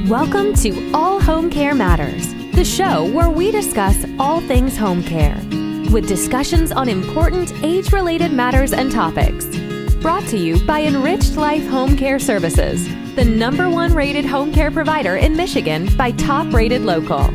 Welcome to All Home Care Matters, the show where we discuss all things home care, with discussions on important age-related matters and topics. Brought to you by Enriched Life Home Care Services, the #1 rated home care provider in Michigan by Top Rated Local.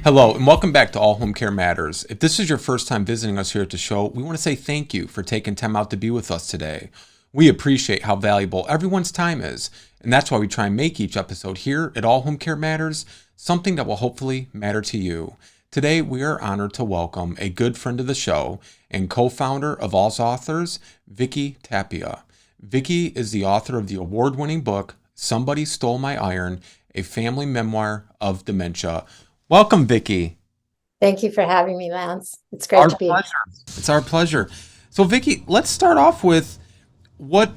Hello, and welcome back to All Home Care Matters. If this is your first time visiting us here at the show, we want to say thank you for taking time out to be with us today. We appreciate how valuable everyone's time is, and that's why we try and make each episode here at All Home Care Matters something that will hopefully matter to you. Today, we are honored to welcome a good friend of the show and co-founder of AlzAuthors, Vicki Tapia. Vicki is the author of the award-winning book, Somebody Stole My Iron, a Family Memoir of Dementia. Welcome, Vicki. Thank you for having me, Lance. It's great to be here. It's our pleasure. So, Vicki, let's start off with what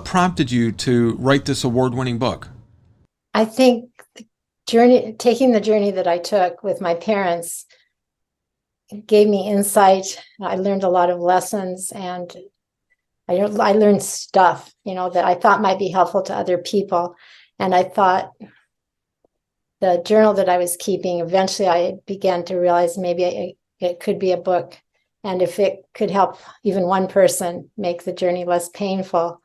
prompted you to write this award-winning book? I think taking the journey that I took with my parents gave me insight. I learned a lot of lessons, and I learned stuff, that I thought might be helpful to other people. And I thought the journal that I was keeping, eventually I began to realize maybe it could be a book. And if it could help even one person make the journey less painful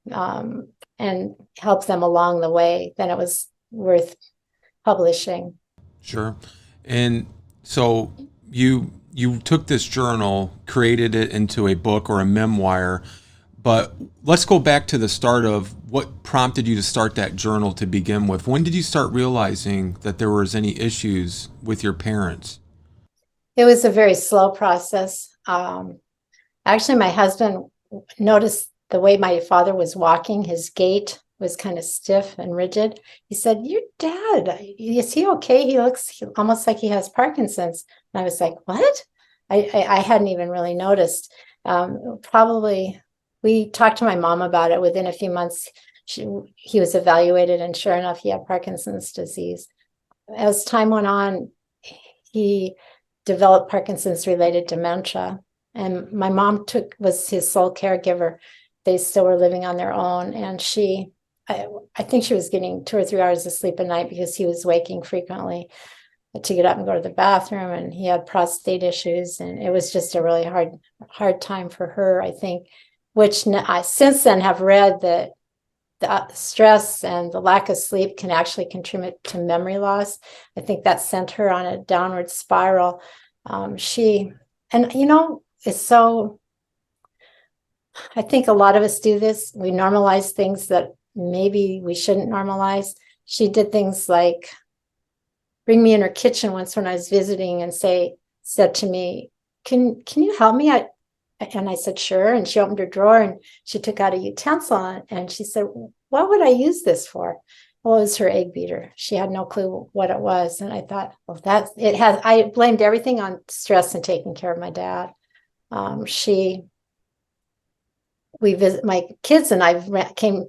and help them along the way, then it was worth publishing. Sure. And so you took this journal, created it into a book or a memoir, but let's go back to the start of what prompted you to start that journal to begin with. When did you start realizing that there was any issues with your parents? It was a very slow process. Actually, my husband noticed the way my father was walking. His gait was kind of stiff and rigid. He said, "Your dad, is he okay? He looks almost like he has Parkinson's." And I was like, "What?" I hadn't even really noticed. Probably, we talked to my mom about it. Within a few months, he was evaluated, and sure enough, he had Parkinson's disease. As time went on, he developed Parkinson's-related dementia, and my mom was his sole caregiver. They still were living on their own, and I think she was getting 2 or 3 hours of sleep a night because he was waking frequently to get up and go to the bathroom, and he had prostate issues, and it was just a really hard time for her, I think, which I since then have read that the stress and the lack of sleep can actually contribute to memory loss. I think that sent her on a downward spiral. It's so, I think a lot of us do this. We normalize things that maybe we shouldn't normalize. She did things like bring me in her kitchen once when I was visiting and said to me, can you help me? And I said, sure. And she opened her drawer and she took out a utensil and she said, what would I use this for? Well, it was her egg beater. She had no clue what it was. And I thought, well, I blamed everything on stress and taking care of my dad. My kids and I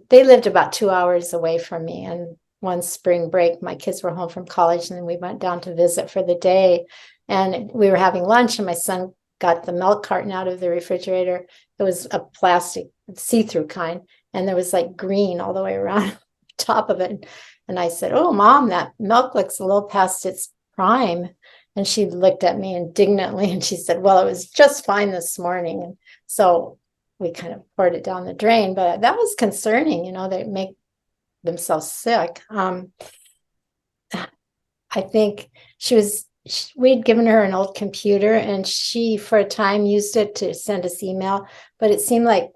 they lived about 2 hours away from me. And one spring break, my kids were home from college and then we went down to visit for the day. And we were having lunch and my son got the milk carton out of the refrigerator. It was a plastic see-through kind. And there was like green all the way around the top of it. And I said, "Oh, Mom, that milk looks a little past its prime." And she looked at me indignantly and she said, "Well, it was just fine this morning." And so we kind of poured it down the drain, but that was concerning, they make themselves sick. I think we'd given her an old computer and she, for a time, used it to send us email, but it seemed like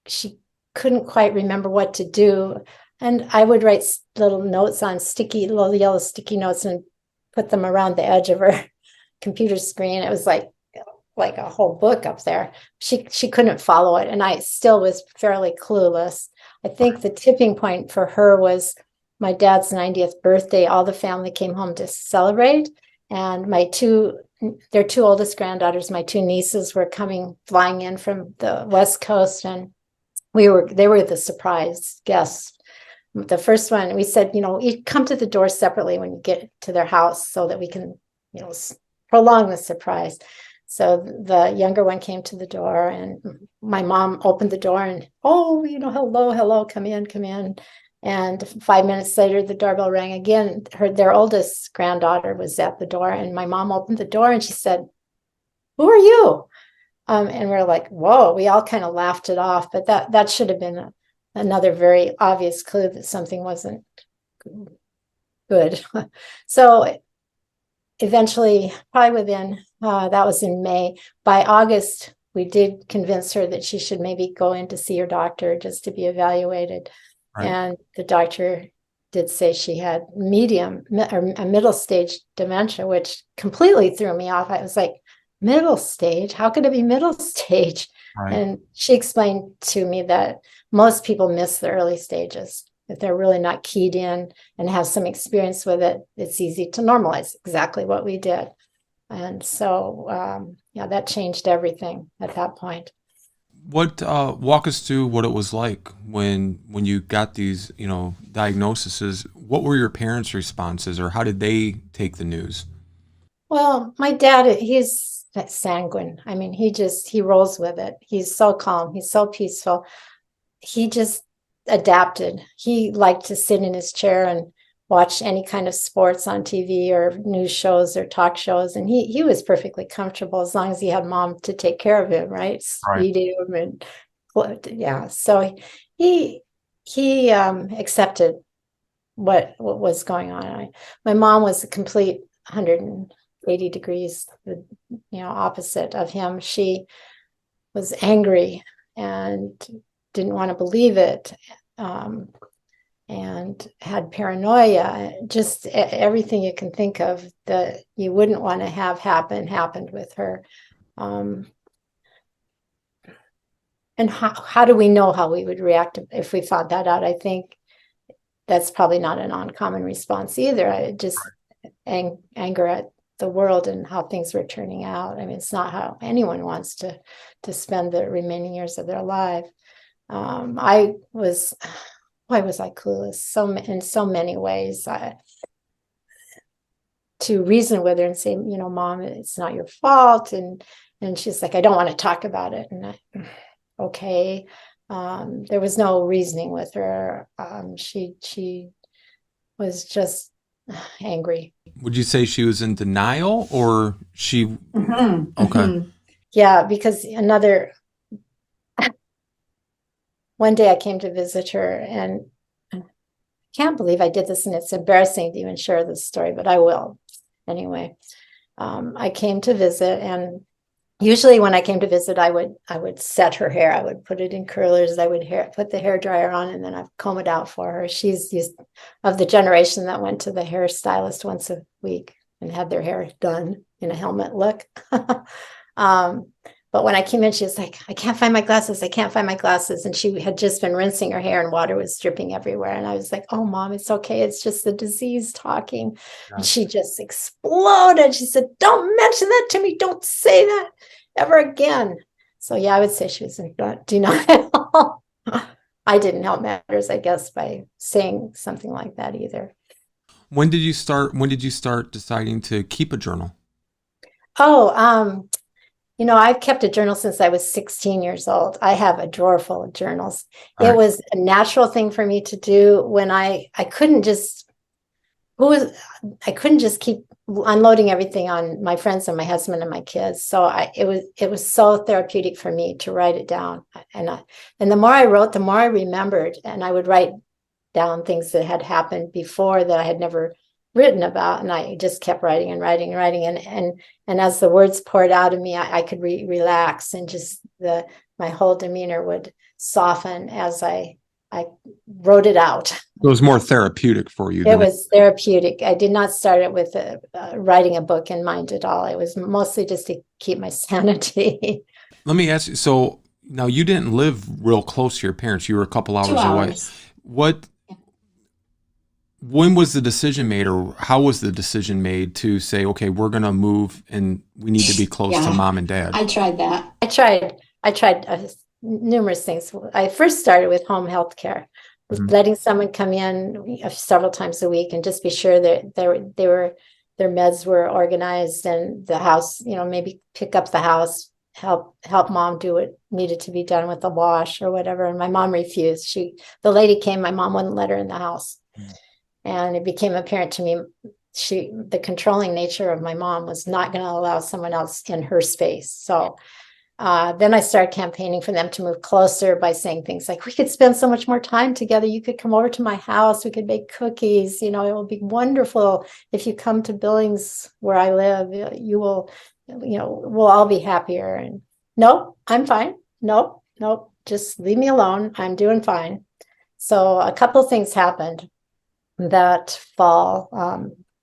she couldn't quite remember what to do. And I would write little notes on little yellow sticky notes and put them around the edge of her computer screen. It was like a whole book up there. She couldn't follow it. And I still was fairly clueless. I think the tipping point for her was my dad's 90th birthday. All the family came home to celebrate. And their 2 oldest granddaughters, my 2 nieces, were flying in from the West Coast, and they were the surprise guests. The first one, we said, you come to the door separately when you get to their house so that we can, prolong the surprise. So the younger one came to the door, and my mom opened the door and, oh, hello, come in. And 5 minutes later, the doorbell rang again. Their oldest granddaughter was at the door, and my mom opened the door and she said, "Who are you?" And we're like, whoa, we all kind of laughed it off, but that should have been another very obvious clue that something wasn't good. So eventually, probably within, that was in May, by August, we did convince her that she should maybe go in to see her doctor just to be evaluated. Right. And the doctor did say she had medium or a middle stage dementia, which completely threw me off. I was like, middle stage? How could it be middle stage? Right. And she explained to me that most people miss the early stages. If they're really not keyed in and have some experience with it, it's easy to normalize, exactly what we did. And so, that changed everything at that point. What walk us through what it was like when you got these, diagnoses. What were your parents' responses, or how did they take the news? Well, my dad, he's sanguine. I mean, he rolls with it. He's so calm. He's so peaceful. He just adapted. He liked to sit in his chair and watch any kind of sports on TV or news shows or talk shows. And he was perfectly comfortable as long as he had mom to take care of him, right? Feed him and yeah. So he accepted what was going on. My mom was a complete 180 degrees, opposite of him. She was angry and didn't want to believe it, and had paranoia. Just everything you can think of that you wouldn't want to have happened with her. And how do we know how we would react if we found that out? I think that's probably not an uncommon response either. Just anger at the world and how things were turning out. I mean, it's not how anyone wants to spend the remaining years of their life. Why was I clueless? In so many ways. To reason with her and say, Mom, it's not your fault, and she's like, I don't want to talk about it. And okay. There was no reasoning with her. She was just angry. Would you say she was in denial, or she? Mm-hmm. Okay. Mm-hmm. Yeah, because one day I came to visit her, and I can't believe I did this, and it's embarrassing to even share this story, but I will anyway. I came to visit, and usually when I came to visit, I would set her hair. I would put it in curlers. I would put the hair dryer on, and then I'd comb it out for her. She's of the generation that went to the hairstylist once a week and had their hair done in a helmet look. But when I came in, she was like, I can't find my glasses. And she had just been rinsing her hair and water was dripping everywhere. And I was like, oh, Mom, it's okay. It's just the disease talking. Yeah. And she just exploded. She said, don't mention that to me. Don't say that ever again. So, yeah, I would say she was in denial. I didn't help matters, I guess, by saying something like that either. When did you start deciding to keep a journal? I've kept a journal since I was 16 years old. I have a drawer full of journals. All right. It was a natural thing for me to do when I couldn't just keep unloading everything on my friends and my husband and my kids. So it was so therapeutic for me to write it down. And the more I wrote, the more I remembered, and I would write down things that had happened before that I had never written about, and I just kept writing and writing and writing, and as the words poured out of me, I could relax, and just my whole demeanor would soften as I wrote it out. It was more therapeutic for you. It was therapeutic. I did not start it with writing a book in mind at all. It was mostly just to keep my sanity. Let me ask you, so now you didn't live real close to your parents. You were a couple hours away. When was the decision made, or how was the decision made to say, okay, we're going to move and we need to be close to Mom and Dad? I tried that. I tried numerous things. I first started with home health care, letting someone come in several times a week and just be sure that they were their meds were organized, and the house, maybe pick up the house, help mom do what needed to be done with the wash or whatever. And my mom refused. The lady came, my mom wouldn't let her in the house. And it became apparent to me, the controlling nature of my mom was not going to allow someone else in her space. So then I started campaigning for them to move closer by saying things like, we could spend so much more time together. You could come over to my house. We could make cookies. It will be wonderful if you come to Billings where I live. You will, we'll all be happier. And nope, I'm fine. Nope, just leave me alone. I'm doing fine. So a couple of things happened that fall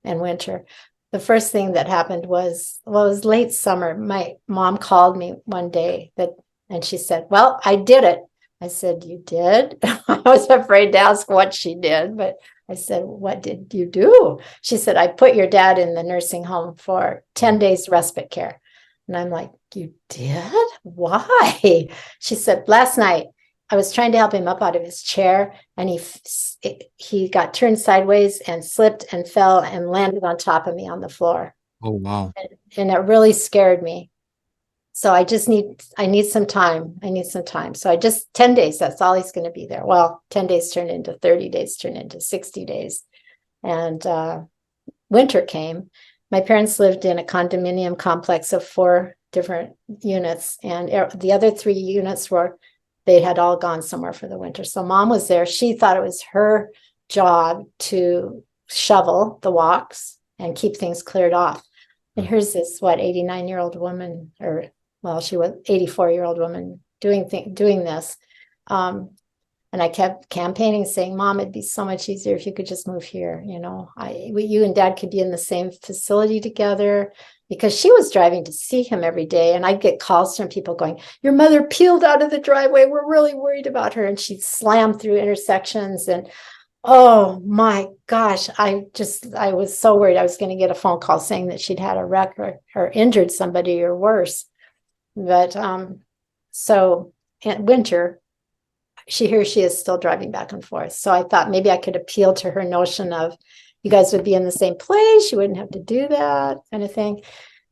and winter. The first thing that happened was, it was late summer. My mom called me one day and she said, well, I did it. I said, you did? I was afraid to ask what she did, but I said, what did you do? She said, I put your dad in the nursing home for 10 days respite care. And I'm like, you did? Why? She said, last night, I was trying to help him up out of his chair, and he got turned sideways and slipped and fell and landed on top of me on the floor. Oh, wow. And it really scared me. So I need some time. I need some time. So 10 days, that's all he's going to be there. Well, 10 days turned into 30 days, turned into 60 days. And winter came. My parents lived in a condominium complex of 4 different units, and the other 3 units they had all gone somewhere for the winter. So mom was there. She thought it was her job to shovel the walks and keep things cleared off. And here's this, 89-year-old woman, she was 84-year-old woman doing this. And I kept campaigning, saying, Mom, it'd be so much easier if you could just move here. You and Dad could be in the same facility together, because she was driving to see him every day. And I'd get calls from people going, your mother peeled out of the driveway. We're really worried about her. And she'd slam through intersections. And oh my gosh, I was so worried I was going to get a phone call saying that she'd had a wreck or injured somebody or worse. But so in winter, here she is still driving back and forth. So I thought maybe I could appeal to her notion of, you guys would be in the same place. You wouldn't have to do that kind of thing.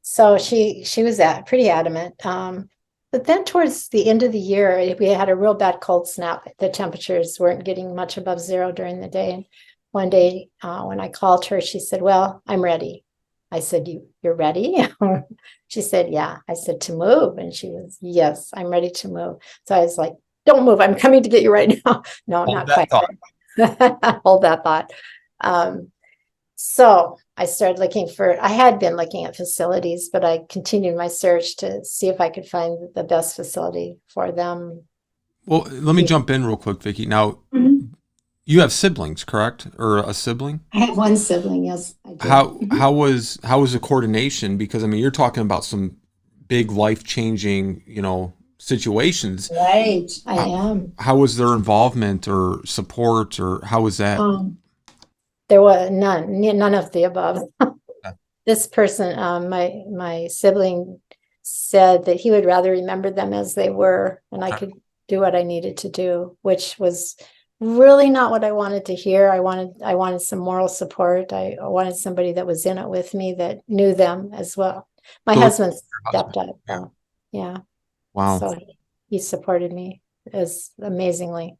So she was pretty adamant. But then towards the end of the year, we had a real bad cold snap. The temperatures weren't getting much above 0 during the day. And one day when I called her, she said, well, I'm ready. I said, you're ready? She said, yeah. I said, to move? And she was, yes, I'm ready to move. So I was like, don't move. I'm coming to get you right now. No, not quite. Hold that thought. So I started I had been looking at facilities, but I continued my search to see if I could find the best facility for them. Well, let me jump in real quick, Vicki. Now, you have siblings, correct? Or a sibling? I have one sibling, yes, I do. How was the coordination? Because, I mean, you're talking about some big life-changing, situations. Right, I am. How was their involvement or support, or how was that? There was none of the above. This person, my sibling, said that he would rather remember them as they were, and I could do what I needed to do, which was really not what I wanted to hear. I wanted some moral support. I wanted somebody that was in it with me, that knew them as well. My husband stepped up. Yeah. Wow. So he supported me amazingly.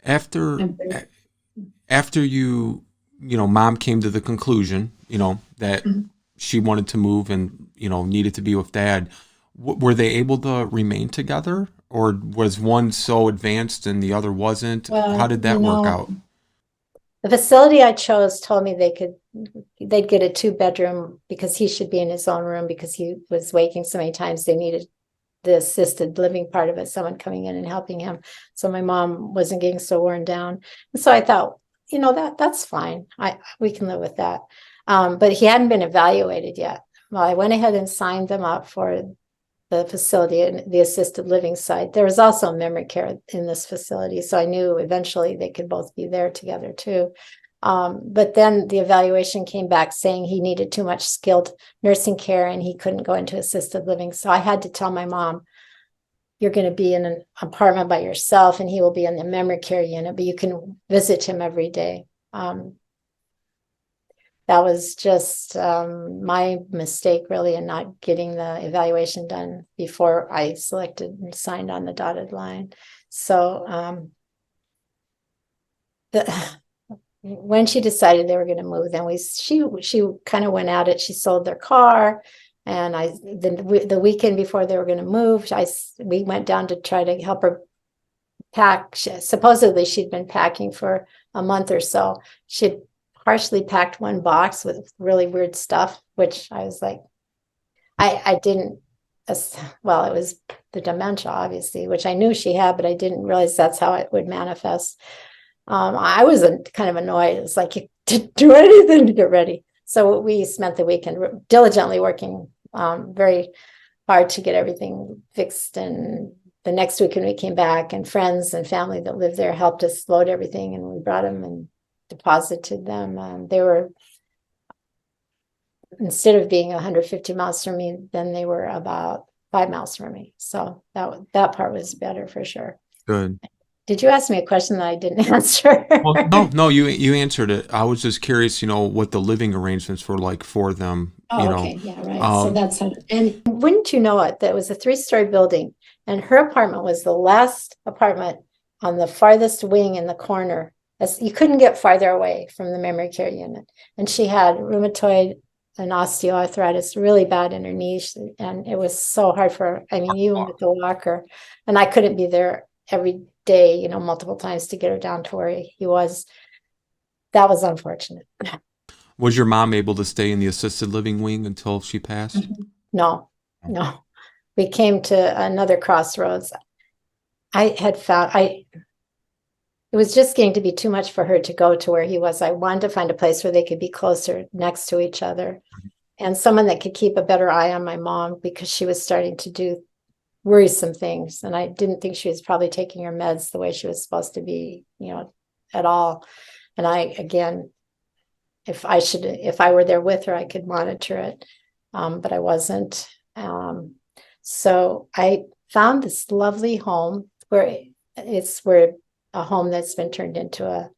After you, mom came to the conclusion, that she wanted to move and, needed to be with dad. Were they able to remain together, or was one so advanced and the other wasn't? Well, how did that work out? The facility I chose told me they'd get a 2-bedroom because he should be in his own room because he was waking so many times. They needed the assisted living part of it, someone coming in and helping him. So my mom wasn't getting so worn down. And so I thought, that's fine. We can live with that. But he hadn't been evaluated yet. Well, I went ahead and signed them up for the facility and the assisted living side. There was also memory care in this facility. So I knew eventually they could both be there together too. But then the evaluation came back saying he needed too much skilled nursing care and he couldn't go into assisted living. So I had to tell my mom, you're going to be in an apartment by yourself and he will be in the memory care unit, but you can visit him every day. that was just my mistake, really, in not getting the evaluation done before I selected and signed on the dotted line. So when she decided they were going to move, then she kind of went at it. She sold their car, and the weekend before they were going to move, we went down to try to help her pack. Supposedly she'd been packing for a month or so. She'd partially packed one box with really weird stuff, which I was like, I didn't, well, it was the dementia, obviously, which I knew she had, but I didn't realize that's how it would manifest. I was kind of annoyed. It was like, you didn't do anything to get ready. So we spent the weekend diligently working very hard to get everything fixed. And the next weekend we came back, and friends and family that lived there helped us load everything, and we brought them and deposited them. They were, instead of being 150 miles from me, then they were about 5 miles from me. So that part was better for sure. Good. Did you ask me a question that I didn't answer? Well, no, you answered it. I was just curious, what the living arrangements were like for them. Okay, yeah, right. So that's how, and wouldn't you know it, that was a 3-story building, and her apartment was the last apartment on the farthest wing in the corner. You couldn't get farther away from the memory care unit. And she had rheumatoid and osteoarthritis really bad in her knees, and it was so hard for her. I mean, even with the walker, and I couldn't be there every day, multiple times to get her down to where he was. That was unfortunate. Was your mom able to stay in the assisted living wing until she passed? No. We came to another crossroads. It was just getting to be too much for her to go to where he was. I wanted to find a place where they could be closer next to each other, and someone that could keep a better eye on my mom, because she was starting to do worrisome things. And I didn't think she was probably taking her meds the way she was supposed to be, at all. And again, if I were there with her, I could monitor it. But I wasn't. So I found this lovely home where a home that's been turned into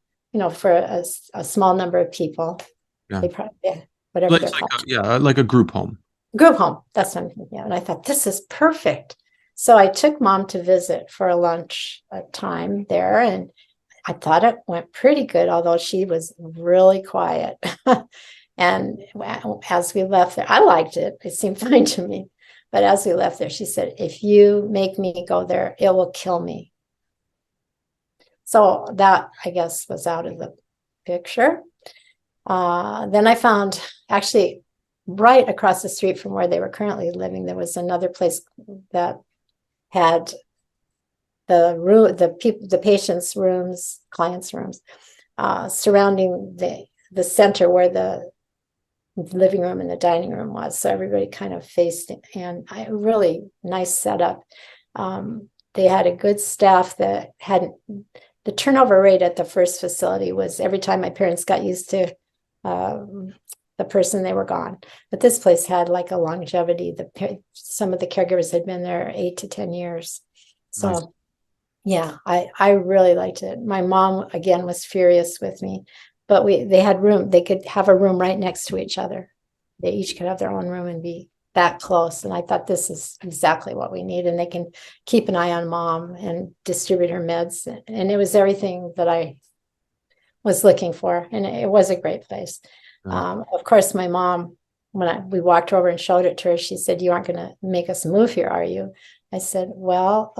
for a small number of people. Yeah. Whatever they're called. Like a group home. Group home. That's what I'm thinking. Yeah. And I thought, this is perfect. So I took Mom to visit for a lunch time there, and I thought it went pretty good, although she was really quiet. And as we left there, I liked it. It seemed fine to me. But as we left there, she said, if you make me go there, it will kill me. So that, I guess, was out of the picture. Then I found, actually, right across the street from where they were currently living, there was another place that had the patients' rooms, clients' rooms, surrounding the center where the living room and the dining room was. So everybody kind of faced it, and a really nice setup. They had a good staff that hadn't. The turnover rate at the first facility was, every time my parents got used to the person, they were gone. But this place had like a longevity. Some of the caregivers had been there 8 to 10 years. So nice. Yeah, I really liked it. My mom, again, was furious with me, but they had room. They could have a room right next to each other. They each could have their own room and be that close. And I thought, this is exactly what we need. And they can keep an eye on Mom and distribute her meds. And it was everything that I was looking for. And it was a great place. Of course, my mom, when we walked over and showed it to her, she said, you aren't going to make us move here, are you? I said, well,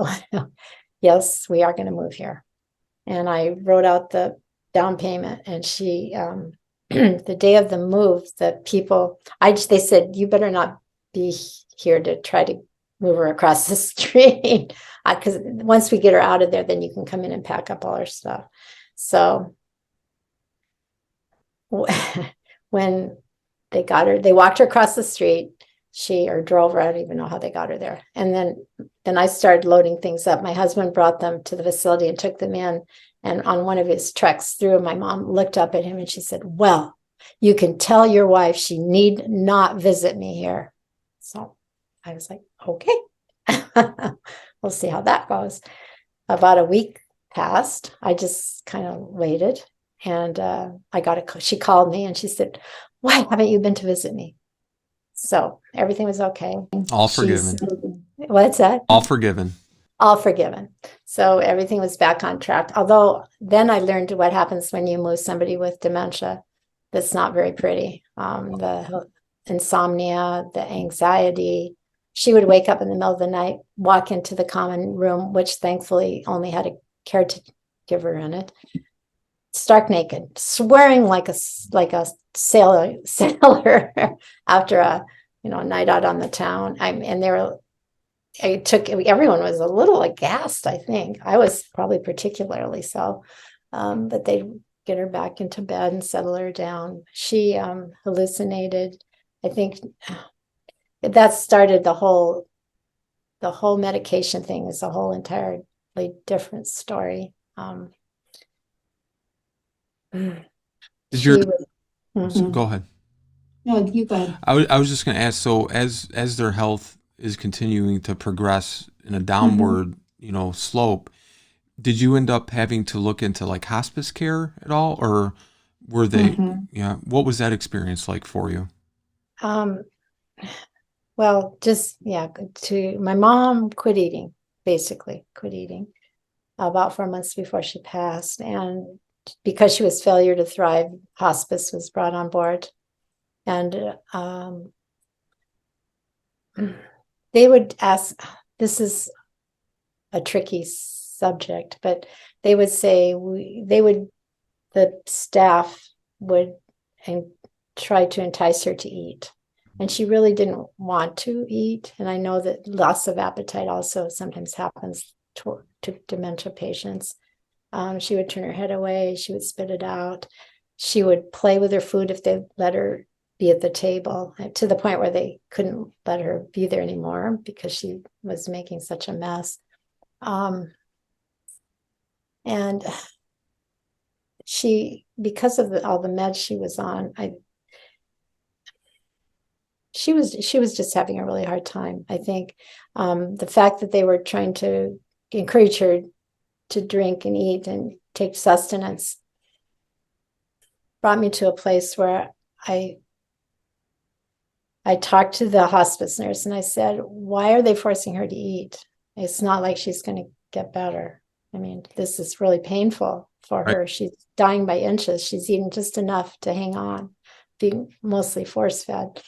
yes, we are going to move here. And I wrote out the down payment, and she, the day of the move, they said, you better not be here to try to move her across the street, because once we get her out of there, then you can come in and pack up all her stuff. So when they got her, they walked her across the street, or drove her. I don't even know how they got her there. And then I started loading things up. My husband brought them to the facility and took them in. And on one of his treks through, my mom looked up at him and she said, well, you can tell your wife she need not visit me here. So I was like, okay, we'll see how that goes. About a week passed. I just kind of waited. And she called me and she said, why haven't you been to visit me? So everything was okay. All She's, forgiven. what's that? All forgiven. All forgiven. So everything was back on track. Although then I learned what happens when you move somebody with dementia. That's not very pretty. The insomnia, the anxiety. She would wake up in the middle of the night, walk into the common room, which thankfully only had a caregiver in it, stark naked, swearing like a sailor after a night out on the town. And everyone was a little aghast. I think I was probably particularly so, but they get her back into bed and settle her down. She hallucinated. I think that started the whole medication thing. Is a whole entirely different story. Did She your was, Mhm. Go ahead. No, you go ahead. I was just going to ask, so as their health is continuing to progress in a downward, slope, did you end up having to look into like hospice care at all, or were they, yeah, what was that experience like for you? Well, just my mom basically quit eating about 4 months before she passed, and because she was failure to thrive, hospice was brought on board, and they would ask. This is a tricky subject, but they would say the staff would and try to entice her to eat. And she really didn't want to eat. And I know that loss of appetite also sometimes happens to dementia patients. She would turn her head away. She would spit it out. She would play with her food if they let her be at the table, to the point where they couldn't let her be there anymore because she was making such a mess. And she, because of all the meds she was on, she was just having a really hard time. I think the fact that they were trying to encourage her to drink and eat and take sustenance brought me to a place where I talked to the hospice nurse and I said, why are they forcing her to eat? It's not like she's going to get better. I mean, this is really painful for her. She's dying by inches. She's eating just enough to hang on, being mostly force fed.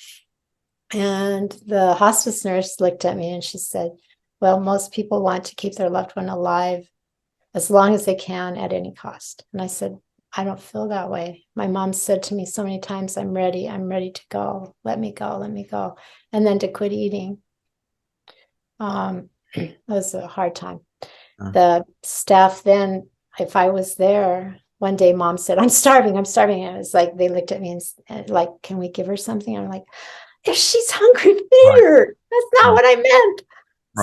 And the hospice nurse looked at me and she said, well, most people want to keep their loved one alive as long as they can at any cost. And I said, I don't feel that way. My mom said to me so many times, I'm ready to go. Let me go, let me go. And then to quit eating. It was a hard time. The staff then, if I was there, one day mom said, I'm starving. And it was like, they looked at me and like, can we give her something? I'm like, if she's hungry, feed her. That's not what I meant.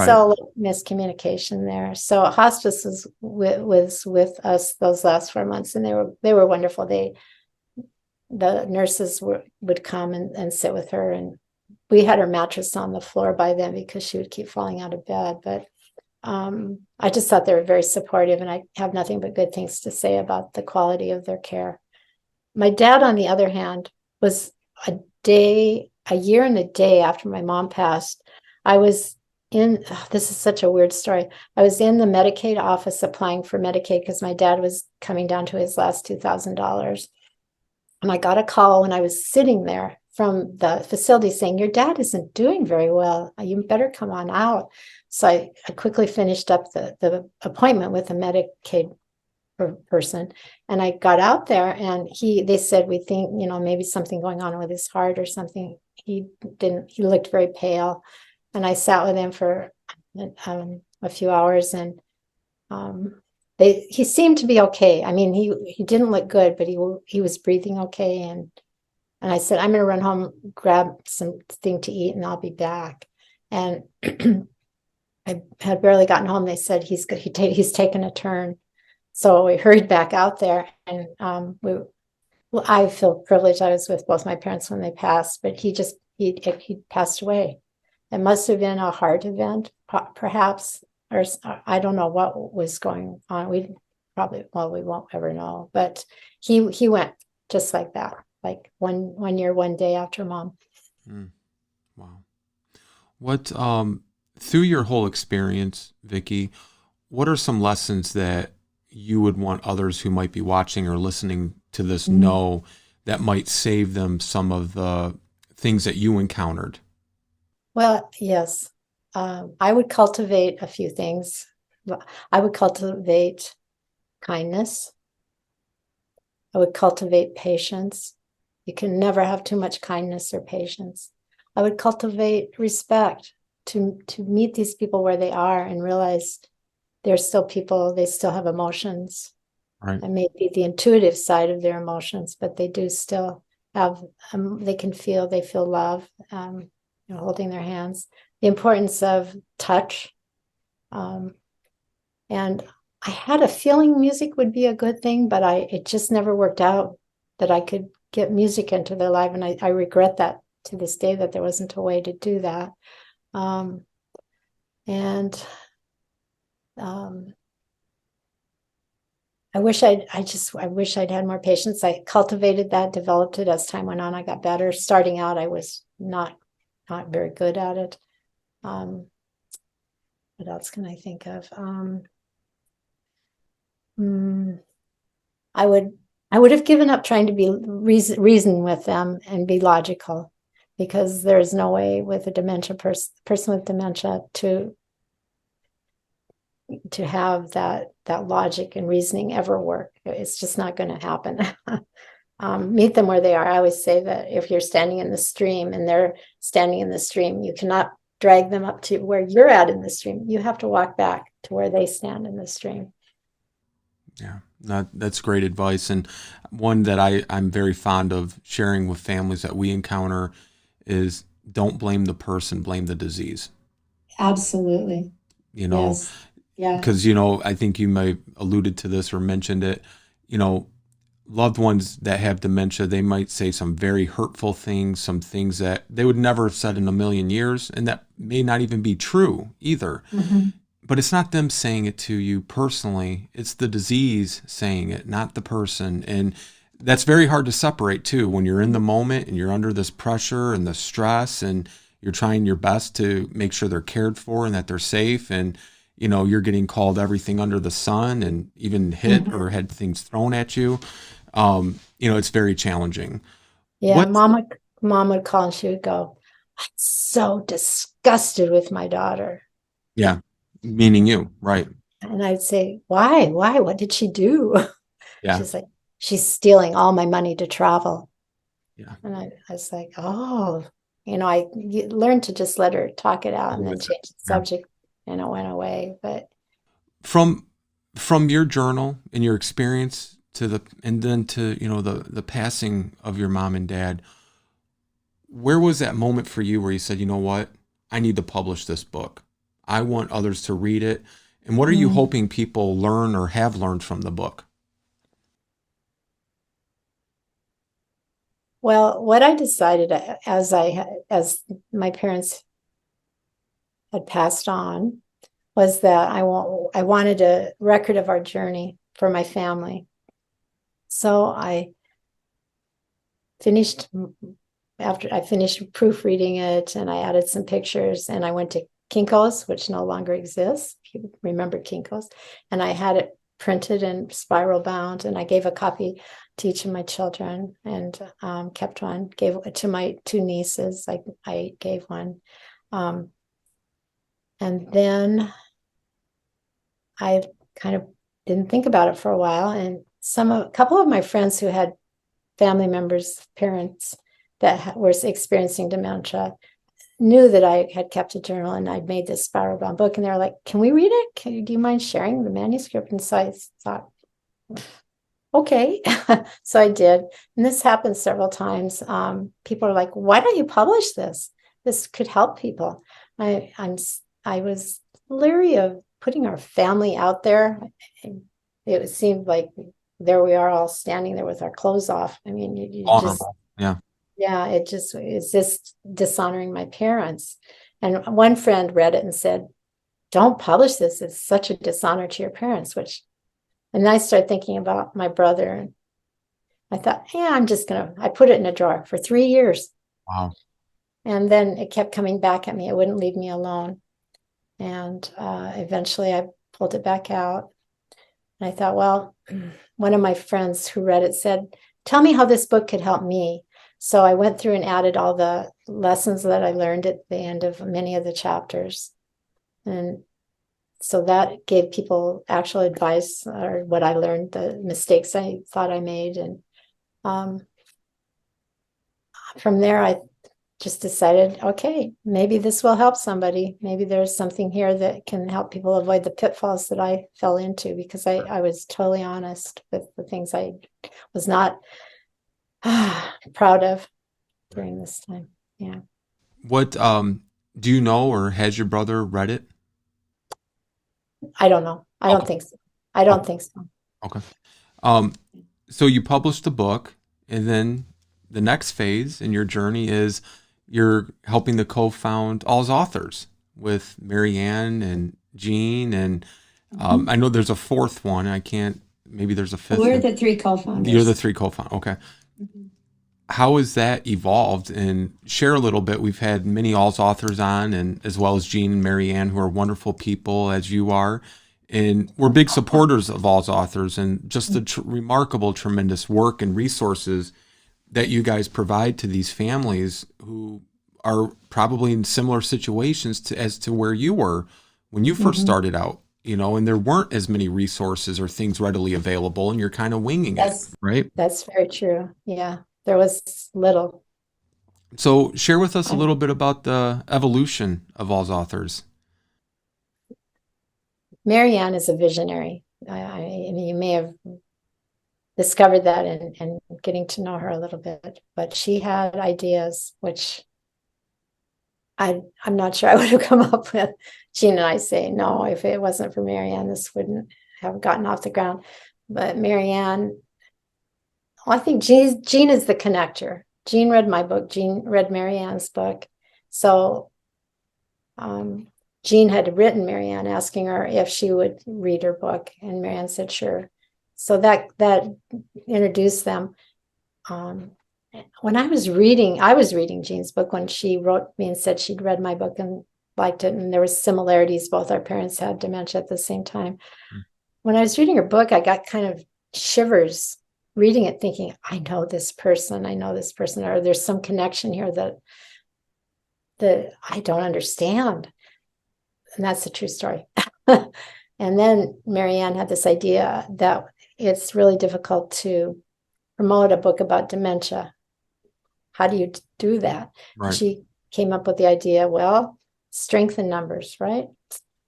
So miscommunication there. So hospice was with us those last 4 months, and they were wonderful. The nurses would come and sit with her, and we had her mattress on the floor by then because she would keep falling out of bed. But I just thought they were very supportive, and I have nothing but good things to say about the quality of their care. My dad, on the other hand, was a year and a day after my mom passed. I was this is such a weird story. I was in the Medicaid office applying for Medicaid because my dad was coming down to his last $2,000. And I got a call when I was sitting there from the facility saying, your dad isn't doing very well. You better come on out. So I quickly finished up the appointment with a Medicaid person. And I got out there and they said, we think, maybe something going on with his heart or something. He looked very pale. And I sat with him for a few hours, and he seemed to be okay. I mean, he didn't look good, but he was breathing okay. And I said, I'm going to run home, grab something to eat, and I'll be back. And I had barely gotten home. They said he's taken a turn. So we hurried back out there, and I feel privileged. I was with both my parents when they passed, but he passed away. It must have been a heart event, perhaps, or I don't know what was going on. We won't ever know. But he went just like that. like one year, one day after mom. Mm, wow. What, through your whole experience, Vicki, what are some lessons that you would want others who might be watching or listening to this know that might save them some of the things that you encountered? Well, yes. I would cultivate a few things. I would cultivate kindness. I would cultivate patience. You can never have too much kindness or patience. I would cultivate respect to meet these people where they are and realize they're still people, they still have emotions. Right. And maybe the intuitive side of their emotions, but they do still have, they can feel, they feel love, holding their hands. The importance of touch. And I had a feeling music would be a good thing, but it just never worked out that I could get music into their life. And I regret that to this day, that there wasn't a way to do that. And I wish I'd had more patience. I cultivated that, developed it as time went on. I got better. Starting out, I was not very good at it. What else can I think of? I would have given up trying to be reason with them and be logical, because there's no way with a dementia person with dementia to have that logic and reasoning ever work. It's just not going to happen. Meet them where they are. I always say that if you're standing in the stream and they're standing in the stream, you cannot drag them up to where you're at in the stream. You have to walk back to where they stand in the stream. Yeah, that's great advice. And one that I'm very fond of sharing with families that we encounter is, don't blame the person, blame the disease. Absolutely. Yes. Yeah. Because, I think you may have alluded to this or mentioned it, loved ones that have dementia, they might say some very hurtful things, some things that they would never have said in a million years, and that may not even be true either. Mm-hmm. But it's not them saying it to you personally. It's the disease saying it, not the person. And that's very hard to separate too, when you're in the moment and you're under this pressure and the stress and you're trying your best to make sure they're cared for and that they're safe. And, you're getting called everything under the sun and even hit mm-hmm. or had things thrown at you. It's very challenging. Yeah, mom would call and she would go, "I'm so disgusted with my daughter." Yeah. Meaning you, right? And I'd say, why? What did she do? Yeah. She's like, "She's stealing all my money to travel." Yeah. And I was like, oh, I learned to just let her talk it out and then change the subject, and it went away. But from your journal and your experience and then to the passing of your mom and dad, where was that moment for you where you said, you know what, I need to publish this book? I want others to read it. And what are you hoping people learn or have learned from the book? Well, what I decided as my parents had passed on was that I wanted a record of our journey for my family. So after I finished proofreading it, and I added some pictures, and I went to Kinko's, which no longer exists, if you remember Kinko's, and I had it printed and spiral bound, and I gave a copy to each of my children, and kept one, gave it to my two nieces. I gave one, and then I kind of didn't think about it for a while, and a couple of my friends who had family members, parents that were experiencing dementia, knew that I had kept a journal and I'd made this spiral bound book, and they were like, "Can we read it? Do you mind sharing the manuscript?" And so I thought, okay. So I did. And this happened several times. People are like, "Why don't you publish this? This could help people." I was leery of putting our family out there. It seemed like there we are, all standing there with our clothes off. I mean, you just, yeah, it's just dishonoring my parents. And one friend read it and said, "Don't publish this. It's such a dishonor to your parents," and I started thinking about my brother. I thought, yeah, I put it in a drawer for 3 years. Wow. And then it kept coming back at me. It wouldn't leave me alone. And eventually I pulled it back out. And I thought, well, one of my friends who read it said, tell me how this book could help me. So I went through and added all the lessons that I learned at the end of many of the chapters. And so that gave people actual advice, or what I learned, the mistakes I thought I made. And from there, I just decided, okay, maybe this will help somebody. Maybe there's something here that can help people avoid the pitfalls that I fell into, because I was totally honest with the things I was not proud of during this time. Yeah. What do you know, or has your brother read it? I don't know. I don't Okay. think so. I don't think so. Okay. Um, so you published the book, and then the next phase in your journey is you're helping to co-found AlzAuthors with Marianne and Jean, and I know there's a fourth one. Maybe there's a fifth We're one. the three co-founders. You're the three co-founders. Okay. Mhm. How has that evolved? And share a little bit. We've had many AlzAuthors on, and as well as Jean and Marianne, who are wonderful people as you are. And we're big supporters of AlzAuthors and just the remarkable, tremendous work and resources that you guys provide to these families who are probably in similar situations as to where you were when you first started out, and there weren't as many resources or things readily available, and you're kind of winging it, right? That's very true. Yeah. There was little. So share with us a little bit about the evolution of AlzAuthors. Marianne is a visionary. I mean, you may have discovered that in getting to know her a little bit, but she had ideas which I'm not sure I would have come up with. Jean and I say, no, if it wasn't for Marianne, this wouldn't have gotten off the ground. But Marianne, I think Jean is the connector. Jean read my book. Jean read Marianne's book. So Jean had written Marianne asking her if she would read her book, and Marianne said sure. So that introduced them. When I was reading Jean's book when she wrote me and said she'd read my book and liked it, and there was similarities. Both our parents had dementia at the same time. When I was reading her book, I got kind of shivers reading it, thinking, I know this person, or there's some connection here that I don't understand. And that's a true story. And then Marianne had this idea that it's really difficult to promote a book about dementia. How do you do that? Right. She came up with the idea, well, strength in numbers, right?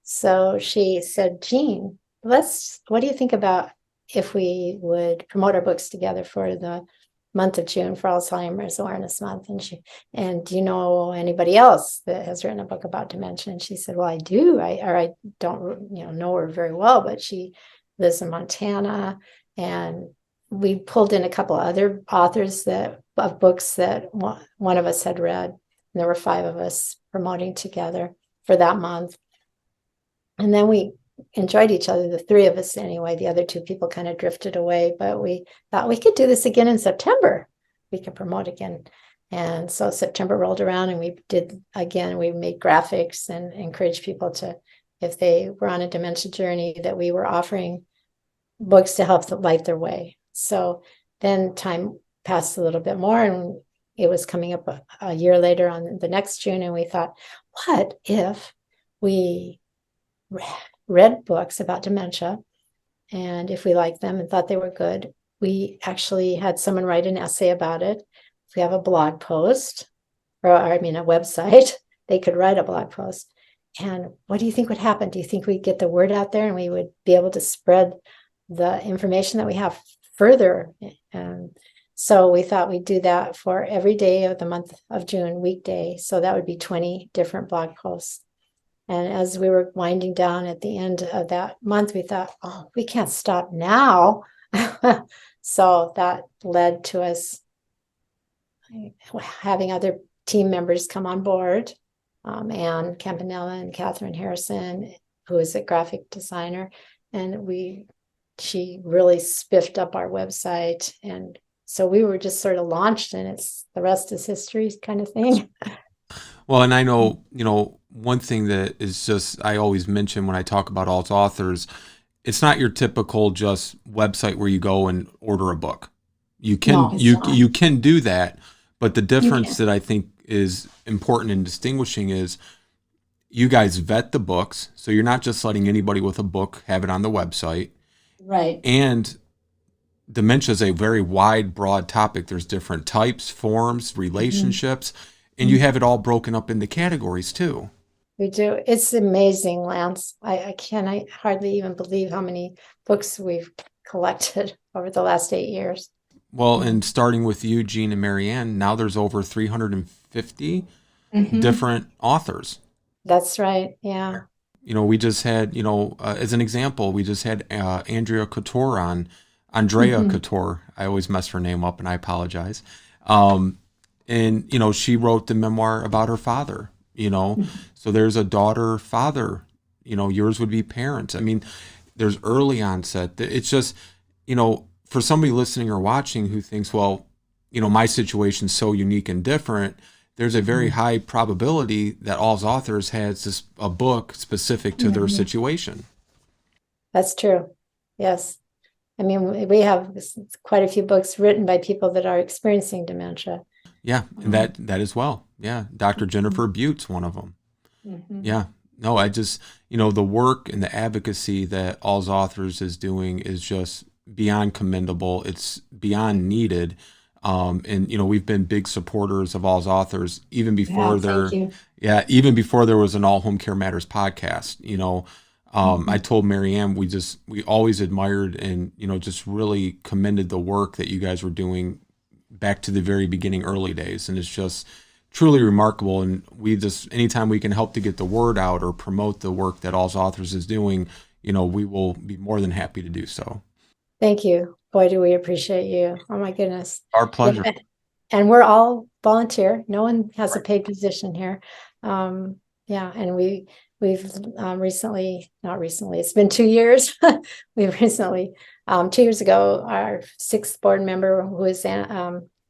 So she said, Jean, what do you think about if we would promote our books together for the month of June for Alzheimer's Awareness Month? And do you know anybody else that has written a book about dementia? And she said, well, I do. I don't know her very well, but she lives in Montana. And we pulled in a couple other authors of books that one of us had read. And there were 5 of us promoting together for that month. And then we enjoyed each other, the 3 of us anyway. The other 2 people kind of drifted away, but we thought we could do this again in September. We could promote again. And so September rolled around and we did again. We made graphics and encouraged people to, if they were on a dementia journey, that we were offering books to help them light their way. So then time passed a little bit more, and it was coming up a year later on the next June. And we thought, what if we read books about dementia, and if we liked them and thought they were good, we actually had someone write an essay about it. If we have a blog post, a website, they could write a blog post. And what do you think would happen? Do you think we'd get the word out there and we would be able to spread the information that we have further? So we thought we'd do that for every day of the month of June, weekday. So that would be 20 different blog posts. And as we were winding down at the end of that month, we thought, oh, we can't stop now. So that led to us having other team members come on board, Anne Campanella and Catherine Harrison, who is a graphic designer. And she really spiffed up our website and So we were just sort of launched, and it's the rest is history kind of thing. Well, and I know, one thing that is just, I always mention when I talk about AlzAuthors, it's not your typical just website where you go and order a book. You No, can, it's you, not. you can do that, but the You difference can. that I think is important in distinguishing is you guys vet the books. So you're not just letting anybody with a book have it on the website. Right. And dementia is a very wide, broad topic. There's different types, forms, relationships, and you have it all broken up into categories too. We do. It's amazing, Lance. I hardly even believe how many books we've collected over the last 8 years. Well, Mhm. and starting with you, Jean and Marianne, now there's over 350 different authors. That's right. Yeah. We just had, as an example, we just had Andrea Couture on, Andrea Mhm. Couture. I always mess her name up and I apologize. And, she wrote the memoir about her father, so there's a daughter, father, yours would be parents. I mean, there's early onset. It's just, for somebody listening or watching who thinks, well, my situation's so unique and different, there's a very high probability that AlzAuthors has a book specific to their situation. That's true. Yes. I mean, we have quite a few books written by people that are experiencing dementia. Yeah, and that as well. Yeah, Dr. Jennifer Butte's one of them. Mhm. Yeah. No, I just, the work and the advocacy that AlzAuthors is doing is just beyond commendable. It's beyond needed. And we've been big supporters of AlzAuthors even before Thank you. even before there was an All Home Care Matters podcast. I told Marianne we always admired and just really commended the work that you guys were doing back to the very beginning, early days, and it's just truly remarkable. And we just, anytime we can help to get the word out or promote the work that AlzAuthors is doing, we will be more than happy to do so. Thank you. Boy, do we appreciate you. Oh my goodness. Our pleasure. Yeah. And we're all volunteer. No one has a paid position here. And we've not recently, it's been 2 years. We've recently, 2 years ago, our 6th board member, who is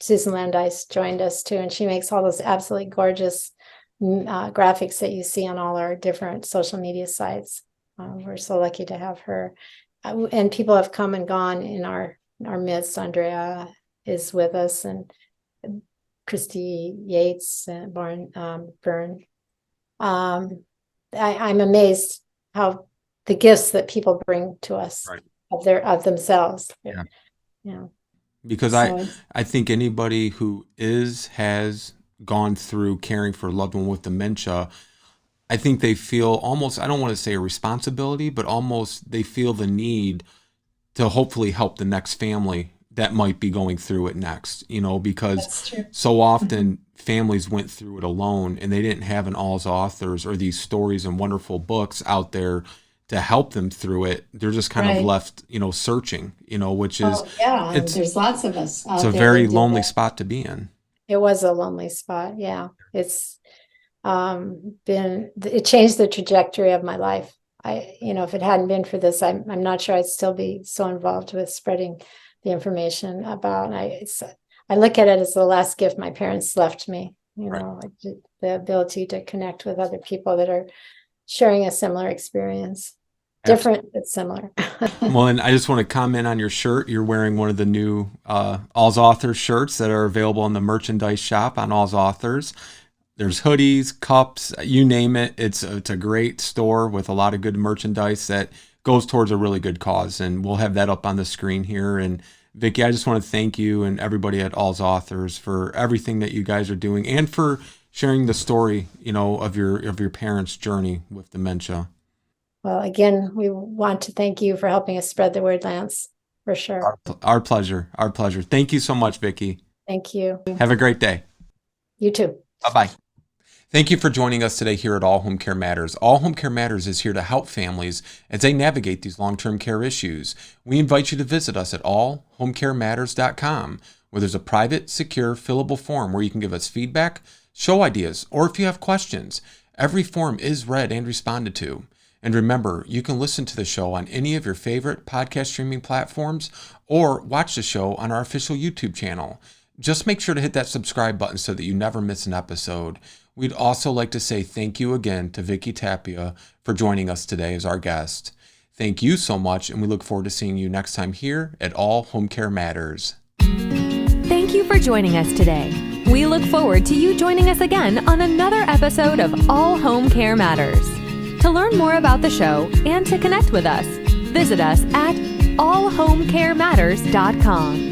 Susan Landice, joined us too, and she makes all those absolutely gorgeous graphics that you see on all our different social media sites. We're so lucky to have her. And people have come and gone in our midst. Andrea is with us, and Christy Yates and Byrne. I'm amazed how the gifts that people bring to us of themselves. Yeah. Because I think anybody who has gone through caring for a loved one with dementia, I think they feel almost, I don't want to say a responsibility, but almost they feel the need to hopefully help the next family that might be going through it next, because so often families went through it alone and they didn't have an AlzAuthors or these stories and wonderful books out there to help them through it. They're just kind of left, searching, which is, there's lots of us. It's a very lonely spot to be in. It was a lonely spot. Yeah. It's it changed the trajectory of my life. If it hadn't been for this, I'm not sure I'd still be so involved with spreading the information about. I look at it as the last gift my parents left me. The ability to connect with other people that are sharing a similar experience, different but similar. Well, and I just want to comment on your shirt. You're wearing one of the new AlzAuthors shirts that are available in the merchandise shop on AlzAuthors. There's hoodies, cups, you name it. It's a great store with a lot of good merchandise that goes towards a really good cause. And we'll have that up on the screen here. And Vicki, I just want to thank you and everybody at AlzAuthors for everything that you guys are doing and for sharing the story, of your parents' journey with dementia. Well, again, we want to thank you for helping us spread the word, Lance, for sure. Our pleasure. Our pleasure. Thank you so much, Vicki. Thank you. Have a great day. You too. Bye-bye. Thank you for joining us today here at All Home Care Matters. All Home Care Matters is here to help families as they navigate these long-term care issues. We invite you to visit us at allhomecarematters.com, where there's a private, secure, fillable form where you can give us feedback, show ideas, or if you have questions. Every form is read and responded to. And remember, you can listen to the show on any of your favorite podcast streaming platforms or watch the show on our official YouTube channel. Just make sure to hit that subscribe button so that you never miss an episode. We'd also like to say thank you again to Vicki Tapia for joining us today as our guest. Thank you so much, and we look forward to seeing you next time here at All Home Care Matters. Thank you for joining us today. We look forward to you joining us again on another episode of All Home Care Matters. To learn more about the show and to connect with us, visit us at allhomecarematters.com.